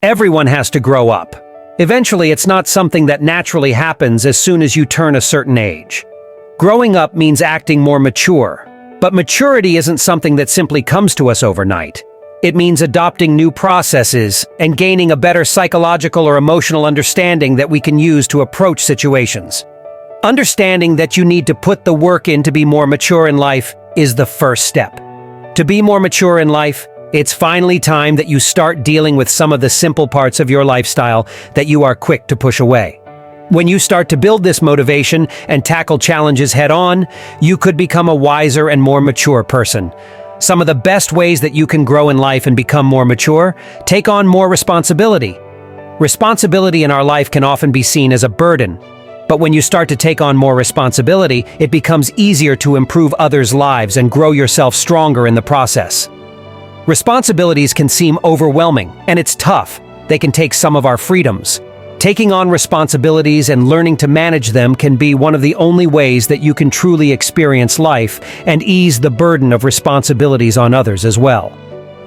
Everyone has to grow up. Eventually, it's not something that naturally happens as soon as you turn a certain age. Growing up means acting more mature, but maturity isn't something that simply comes to us overnight. It means adopting new processes and gaining a better psychological or emotional understanding that we can use to approach situations. Understanding that you need to put the work in to be more mature in life is the first step. To be more mature in life, it's finally time that you start dealing with some of the simple parts of your lifestyle that you are quick to push away. When you start to build this motivation and tackle challenges head-on, you could become a wiser and more mature person. Some of the best ways that you can grow in life and become more mature: take on more responsibility. Responsibility in our life can often be seen as a burden, but when you start to take on more responsibility, it becomes easier to improve others' lives and grow yourself stronger in the process. Responsibilities can seem overwhelming, and it's tough. They can take some of our freedoms. Taking on responsibilities and learning to manage them can be one of the only ways that you can truly experience life and ease the burden of responsibilities on others as well.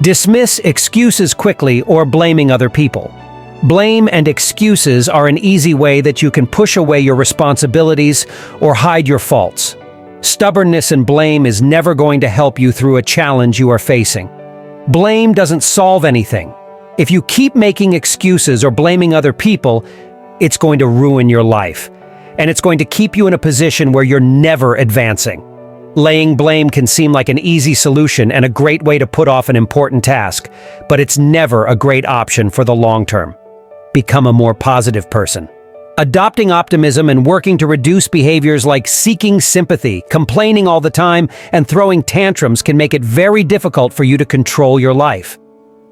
Dismiss excuses quickly or blaming other people. Blame and excuses are an easy way that you can push away your responsibilities or hide your faults. Stubbornness and blame is never going to help you through a challenge you are facing. Blame doesn't solve anything. If you keep making excuses or blaming other people, it's going to ruin your life, and it's going to keep you in a position where you're never advancing. Laying blame can seem like an easy solution and a great way to put off an important task, but it's never a great option for the long term. Become a more positive person. Adopting optimism and working to reduce behaviors like seeking sympathy, complaining all the time, and throwing tantrums can make it very difficult for you to control your life.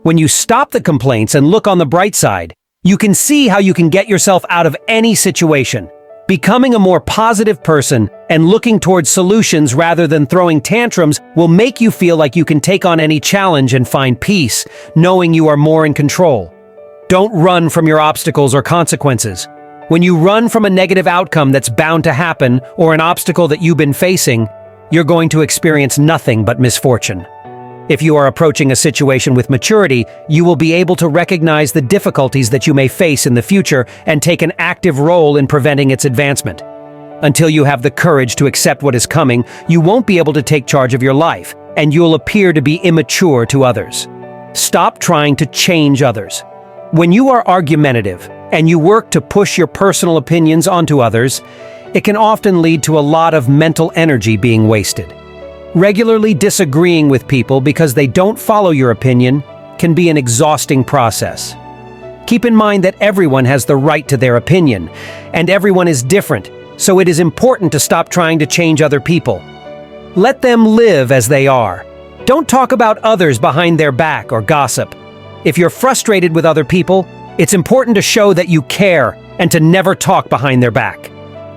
When you stop the complaints and look on the bright side, you can see how you can get yourself out of any situation. Becoming a more positive person and looking towards solutions rather than throwing tantrums will make you feel like you can take on any challenge and find peace, knowing you are more in control. Don't run from your obstacles or consequences. When you run from a negative outcome that's bound to happen or an obstacle that you've been facing, you're going to experience nothing but misfortune. If you are approaching a situation with maturity, you will be able to recognize the difficulties that you may face in the future and take an active role in preventing its advancement. Until you have the courage to accept what is coming, you won't be able to take charge of your life, and you'll appear to be immature to others. Stop trying to change others. When you are argumentative and you work to push your personal opinions onto others, it can often lead to a lot of mental energy being wasted. Regularly disagreeing with people because they don't follow your opinion can be an exhausting process. Keep in mind that everyone has the right to their opinion, and everyone is different, so it is important to stop trying to change other people. Let them live as they are. Don't talk about others behind their back or gossip. If you're frustrated with other people, it's important to show that you care and to never talk behind their back.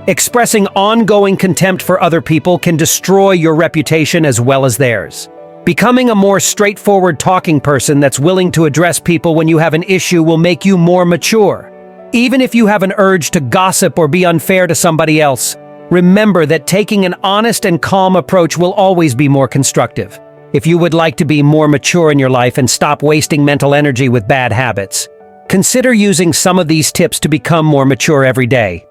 Expressing ongoing contempt for other people can destroy your reputation as well as theirs. Becoming a more straightforward talking person that's willing to address people when you have an issue will make you more mature. Even if you have an urge to gossip or be unfair to somebody else, remember that taking an honest and calm approach will always be more constructive. If you would like to be more mature in your life and stop wasting mental energy with bad habits, consider using some of these tips to become more mature every day.